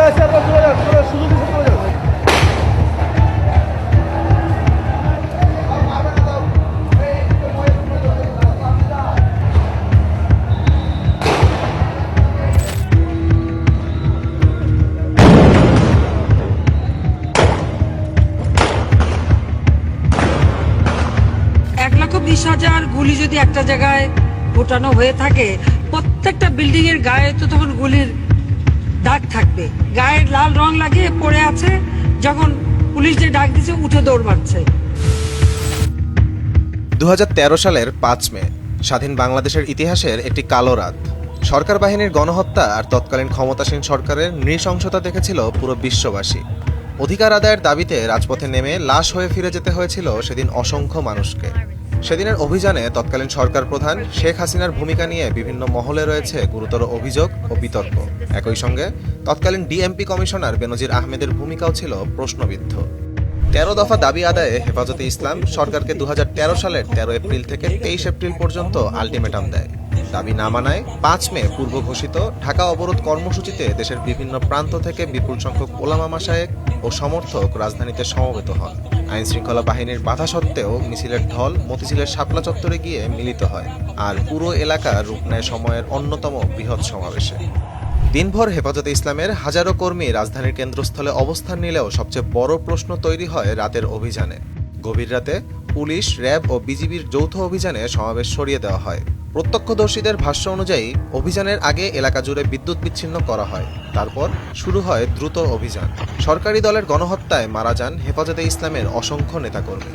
1,20,000 গুলি যদি একটা জায়গায় ফোটানো হয়ে থাকে, প্রত্যেকটা বিল্ডিং এর গায়ে তো তখন গুলির দাগ থাকবে। গায়ে লাল রং লাগিয়ে পড়ে আছে, যখন পুলিশ যে ডাক দিচ্ছে উঠে দৌড় মারছে। 2013 সালের 5 মে স্বাধীন বাংলাদেশের ইতিহাসের একটি কালো রাত। সরকার বাহিনীর গণহত্যা আর তৎকালীন ক্ষমতাসীন সরকারের নৃশংসতা দেখেছিল পুরো বিশ্ববাসী। অধিকার আদায়ের দাবিতে রাজপথে নেমে লাশ হয়ে ফিরে যেতে হয়েছিল সেদিন অসংখ্য মানুষকে। সেদিনের অভিযানে তৎকালীন সরকার প্রধান শেখ হাসিনার ভূমিকা নিয়ে বিভিন্ন মহলে রয়েছে গুরুতর অভিযোগ ও বিতর্ক। একই সঙ্গে তৎকালীন ডিএমপি কমিশনার বেনজির আহমেদের ভূমিকাও ছিল প্রশ্নবিদ্ধ। 13 দফা দাবি আদায়ে হেফাজতে ইসলাম সরকারকে 2013 সালের 13 এপ্রিল থেকে 23 এপ্রিল পর্যন্ত আলটিমেটাম দেয়। দাবি না মানায় 5 মে পূর্ব ঘোষিত ঢাকা অবরোধ কর্মসূচিতে দেশের বিভিন্ন প্রান্ত থেকে বিপুল সংখ্যক ওলামা মাশায়েখ ও সমর্থক রাজধানীতে সমবেত হন। আইন শৃঙ্খলা বাহিনীর বাধা সত্ত্বেও মিছিলের ঢল মতিঝিলের শাপলা চত্বরে গিয়ে মিলিত হয়, আর পুরো এলাকা রূপ নেয় সময়ের অন্যতম বৃহৎ সমাবেশে। দিনভর হেফাজতে ইসলামের হাজারো কর্মী রাজধানীর কেন্দ্রস্থলে অবস্থান নিলেও সবচেয়ে বড় প্রশ্ন তৈরি হয় রাতের অভিযানে। গভীর রাতে পুলিশ, র্যাব ও বিজিবির যৌথ অভিযানে সমাবেশ সরিয়ে দেওয়া হয়। প্রত্যক্ষদর্শীদের ভাষ্য অনুযায়ী অভিযানের আগে এলাকা জুড়ে বিদ্যুৎ বিচ্ছিন্ন করা হয়। তারপর শুরু হয় দ্রুত অভিযান। সরকারি দলের গণহত্যায় মারা যান হেফাজতে ইসলামের অসংখ্য নেতাকর্মী।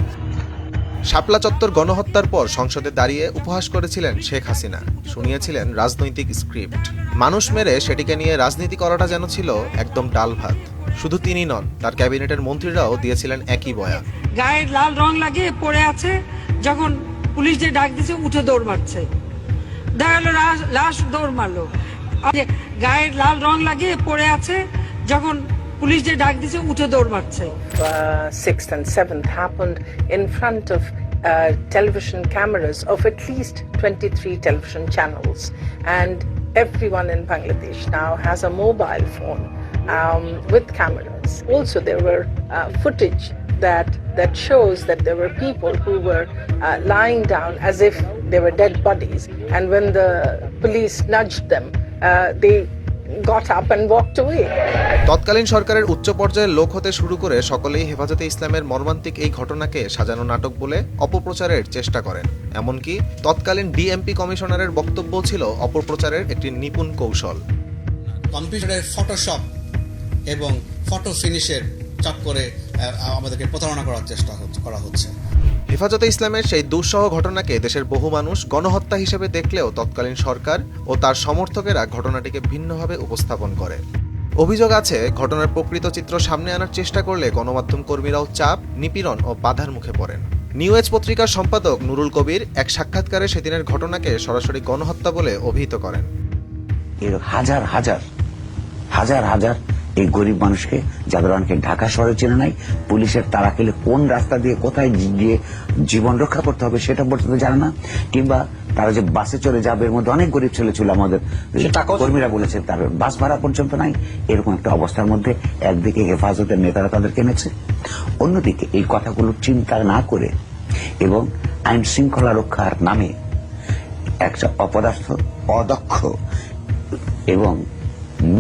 শাপলা চত্বর গণহত্যার পর সংসদে দাঁড়িয়ে উপহাস করেছিলেন শেখ হাসিনা, শুনিয়েছিলেন রাজনৈতিক স্ক্রিপ্ট। মানুষ মেরে সেটিকে নিয়ে রাজনীতি করাটা যেন ছিল একদম ডাল ভাত। শুধু তিনি নন, তার ক্যাবিনেটের মন্ত্রীরাও দিয়েছিলেন একই বয়ান। গায়ে লাল রং লাগিয়ে পড়ে আছে, যখন পুলিশ যে ডাক দিচ্ছে উঠে দৌড় মারছে। দেখা গেল লাশ দৌড় মারলো। গায়ে লাল রং লাগিয়ে পড়ে আছে, যখন পুলিশ যে ডাক দিচ্ছে উঠে দৌড় মারছে। 6th and 7th happened in front of television cameras of at least 23 television channels, and everyone in Bangladesh now has a mobile phone with cameras. Also, there were footage that shows that there were people who were lying down as if they were dead bodies, and when the police nudged them, they got up and walked away. তৎকালীন সরকারের উচ্চ পর্যায়ের লোক হতে শুরু করে সকলেই হেফাজতে ইসলামের মর্মান্তিক এই ঘটনাকে সাজানো নাটক বলে অপপ্রচারের চেষ্টা করেন। এমনকি তৎকালীন ডিএমপি কমিশনারের বক্তব্য ছিল অপপ্রচারের একটি নিপুণ কৌশল। কম্পিউটারের ফটোশপ এবং ফটো ফিনিশের চক্করে আমাদেরকে প্রতারণা করার চেষ্টা করা হচ্ছে। হেফাজতে ইসলামের সেই দুঃসহ ঘটনাকে দেশের বহু মানুষ গণহত্যা হিসেবে দেখলেও তৎকালীন সরকার ও তার সমর্থকেরা ঘটনাটিকে ভিন্নভাবে উপস্থাপন করে। অভিযোগ আছে, ঘটনার প্রকৃত চিত্র সামনে আনার চেষ্টা করলে গণমাধ্যম কর্মীরাও চাপ, নিপীড়ন ও বাধার মুখে পড়েন। নিউ এজ পত্রিকার সম্পাদক নুরুল কবির এক সাক্ষাৎকারে সেদিনের ঘটনাকে সরাসরি গণহত্যা বলে অভিহিত করেন। হাজার হাজার হাজার হাজার এই গরিব মানুষকে, যাদের অনেকে ঢাকা শহরে চেনে নাই, পুলিশের তারা খেলে কোন রাস্তা দিয়ে কোথায় গিয়ে জীবন রক্ষা করতে হবে সেটা পর্যন্ত জানে না, কিংবা তারা যে বাসে চলে যাবে, এর মধ্যে অনেক গরিব ছেলে ছিল আমাদের কর্মীরা বলেছেন তার বাস ভাড়া পর্যন্ত নাই। এরকম একটা অবস্থার মধ্যে একদিকে হেফাজতের নেতারা তাদেরকে এনেছে, অন্যদিকে এই কথাগুলো চিন্তা না করে এবং আইন শৃঙ্খলা রক্ষার নামে একটা অপদার্থ, অদক্ষ এবং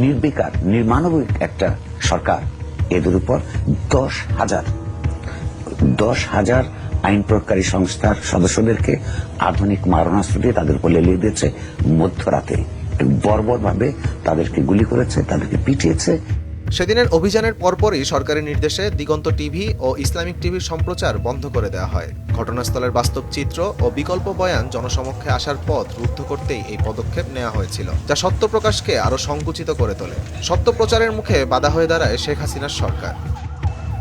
নির্বিকার, নির্মানবিক একটা সরকার, এদের উপর 10,000 আইন প্রয়োগকারী সংস্থার সদস্যদেরকে আধুনিক মারণাস্ত্র দিয়ে তাদের উপর লেলিয়ে দিয়েছে। মধ্যরাতে বর্বরভাবে তাদেরকে গুলি করেছে, তাদেরকে পিটিয়েছে। সেদিনের অভিযানের পরপরই সরকারি নির্দেশে দিগন্ত টিভি ও ইসলামিক টিভির সম্প্রচার বন্ধ করে দেওয়া হয়। ঘটনাস্থলের বাস্তব চিত্র ও বিকল্প বয়ান জনসমক্ষে আসার পথ রুদ্ধ করতেই এই পদক্ষেপ নেওয়া হয়েছিল, যা সত্য প্রকাশকে আরও সংকুচিত করে তোলে। সত্য প্রচারের মুখে বাধা হয়ে দাঁড়ায় শেখ হাসিনার সরকার।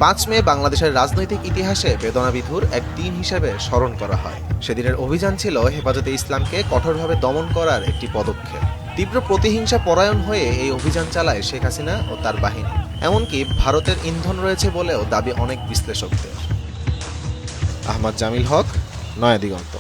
5 মে বাংলাদেশের রাজনৈতিক ইতিহাসে বেদনাবিধুর এক দিন হিসেবে স্মরণ করা হয়। সেদিনের অভিযান ছিল হেফাজতে ইসলামকে কঠোরভাবে দমন করার একটি পদক্ষেপ। তীব্র প্রতিহিংসা পরায়ণ হয়ে এই অভিযান চালায় শেখ হাসিনা ও তার বাহিনী। এমনকি ভারতের ইন্ধন রয়েছে বলেও দাবি অনেক বিশ্লেষকদের। আহমদ জামিল হক, নয়া দিগন্ত।